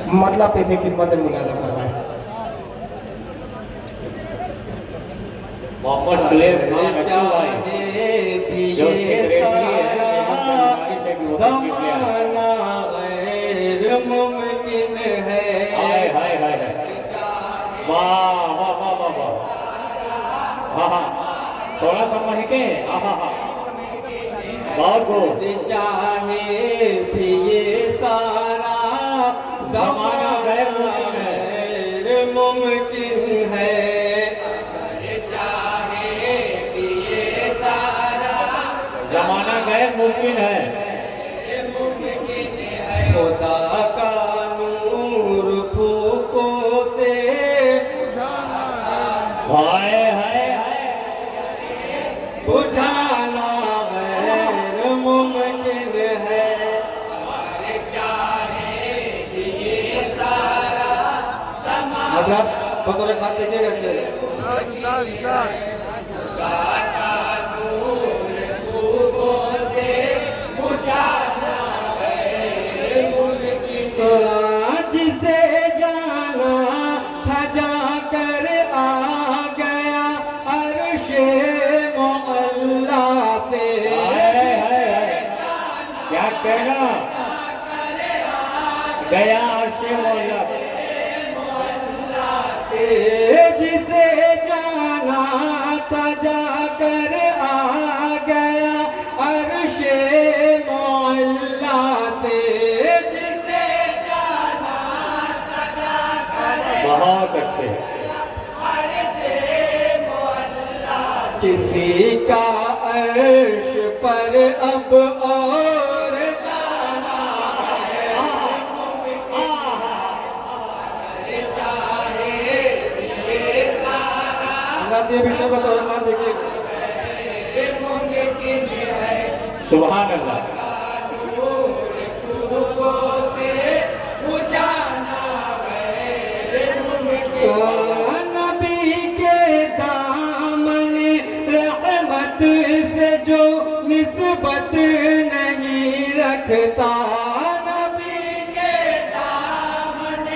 मतलब पैसे खिदमत मुलाजा फरमाए। मोहम्मद सुलेमान अट्टू भाई जो सेक्रेटरी है ज़माना गैर मुमकिन है। हाय हाय हाय हाय वाह वाह वाह वाह वाह हाँ हाँ थोड़ा सा महके हाँ हाँ हाँ बहुत बहुत चाहे भी ये सारा ज़माना गैर मुमकिन है। जमाना गैर मुमकिन है। खुदा का नूर फूकों से हाय हाय हाय बुझाना गैर मुमकिन है। हज़रत बतौर खाते देखिएगा शेर जिसे जाना था जाकर आ गया अर्शे मुअल्ला से। क्या कहना गया अर्शे मुअल्ला से। जिसे जाना था जाकर आ गया अर्शे मुअल्ला से। बहुत अच्छे किसी का अर्श पर अब और जाना है। ये विषय बताओ ना देखिए सुभान अल्लाह नबी के दामन रहमत से जो निस्बत नहीं रखता। नबी के दामन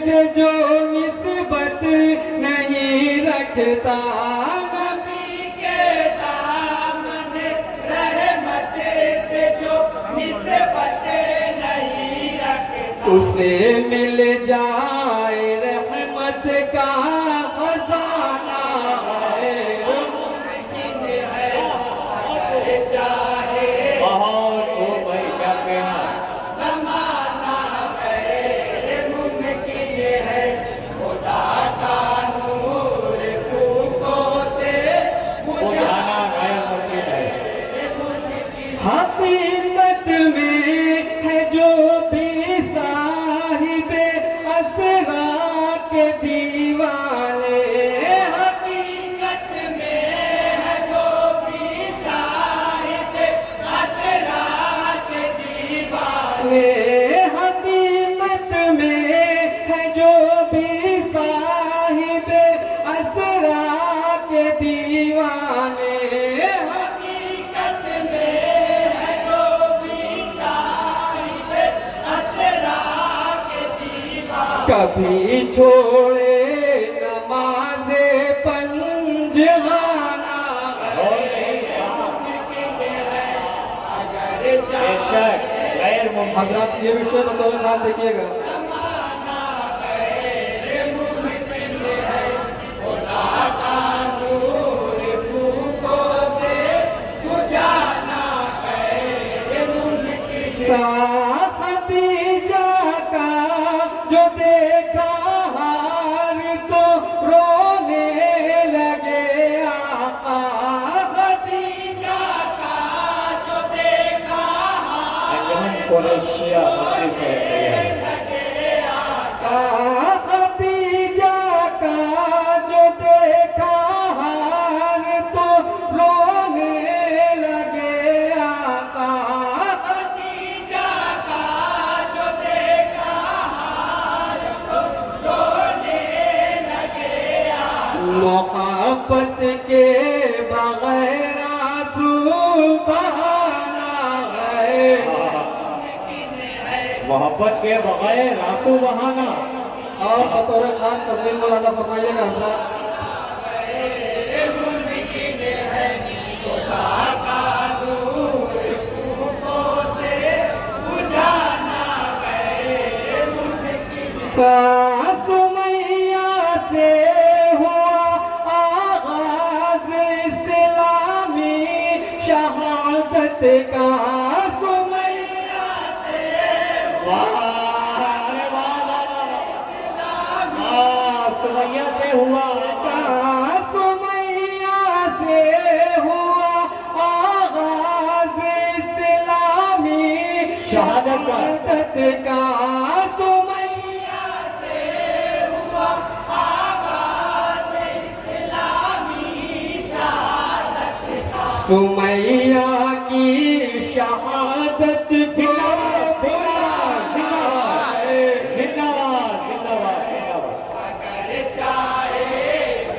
से जो निस्बत नहीं रखता। नबी के दामन रहमत से जो निस्बत नहीं रखता। उसे मिल जाए रहमत का खजाना गैर मुमकिन है। अगर चाहे बहुत हो भाई क्या कहना ज़माना गैर मुमकिन है। खुदा का नूर फूकों से बुझाना गैर मुमकिन है। हकीकत में है जो भी साहिबे असरा के दीवाने। हकीकत में है जो भी साहिबे असरा के दीवाने। हकीकत में है जो भी साहिबे असरा के दीवाने। कभी छोड़े नमाज़े पंजवाना बेशक गैर मुमकिन हज़रत ये विषय बतौर साथ देखिएगा खदीजा का जो देखा हार तो रोने लगे आका। खदीजा का जो देखा अंजुमन कुरैशिया मुस्लिम है मोहब्बत के बगैर आंसू बहाना है। मोहब्बत के बगैर आंसू बहाना। और बतौर खान तस्वीर मुलाजा फरमाइएगा हजरत। सुमैया से हुआ आगाज इस्लामी शहादत का। सुमैया से सुमैया से हुआ सुमैया से हुआ आगाज इस्लामी शहादत का। सुमैया की शहादत को बुलाना है।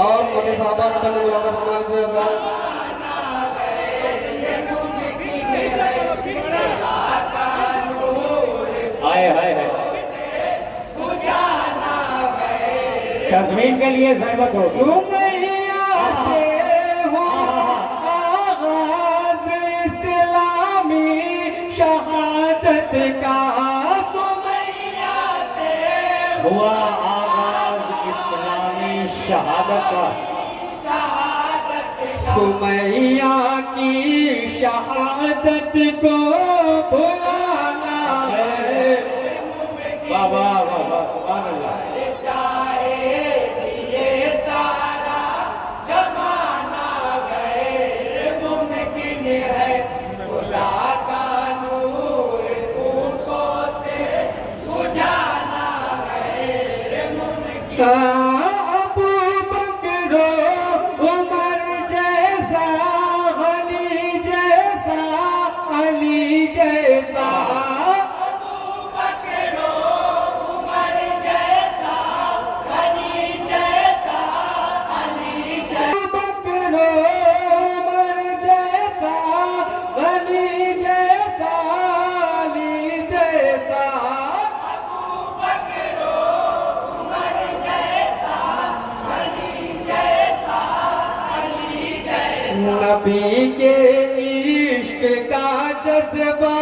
और मोदी साहबा ने बंद बुलाना फरमाने तस्वीर के लिए सहमत हो। सुमैया से शहादत का। सुमैया से हुआ आगाज इस्लामी शहादत का। सुमैया की शहादत को बुलाना है। बाबा बाबा सुभान अल्लाह। अबू बकर उमर जैसा अली जैसा अली जैसा। अबू बकर उमर जैसा अली जैसा अली जैसा। बकर उमर जैसा अली जैसा अली जैसा। नबी के इश्क का जज्बा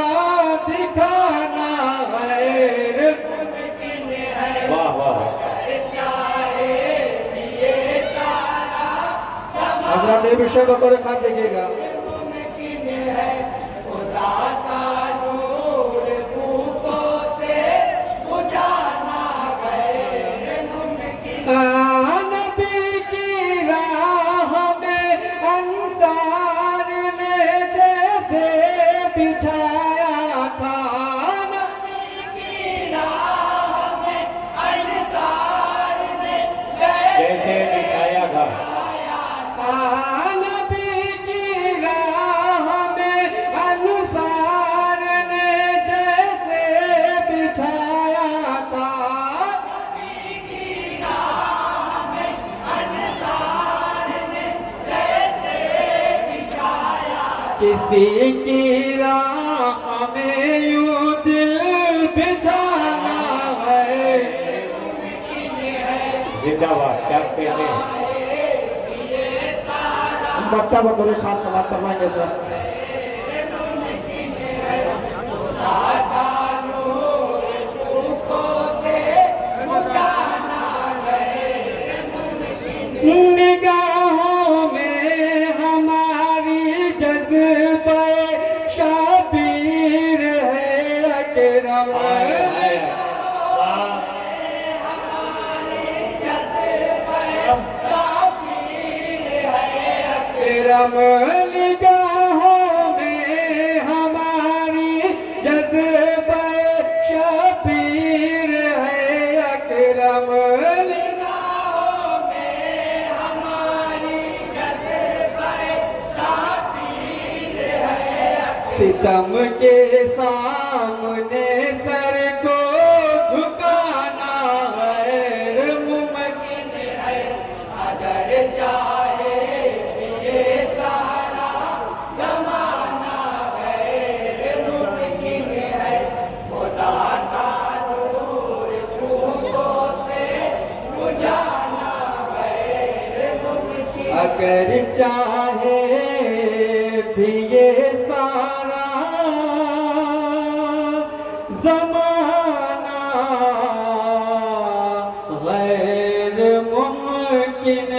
दिखाना है। वाह वाह। हजरत ये विषय बतौर खान देखिएगा। नबी की राह में अंसार ने जैसे बिछाया था। नबी की राह में अंसार ने जैसे बिछाया था। नबी की राह में अंसार ने जैसे बिछाया था। किसी की राह में यूं दिल बिछाना है। जिंदाबाद। क्या कहते हैं? बट्टा बतौर खान कमा करवाएंगे जरा। निगाहों में हमारी जज्बे शाबीर है अकरम। अकरम निगाहों में हमारी जज्बे शाबीर है अकरम। सितम के सामने सर को झुकाना गैर मुमकिन है। अगर चाह चाहे भी ये सारा जमाना गैर मुमकिन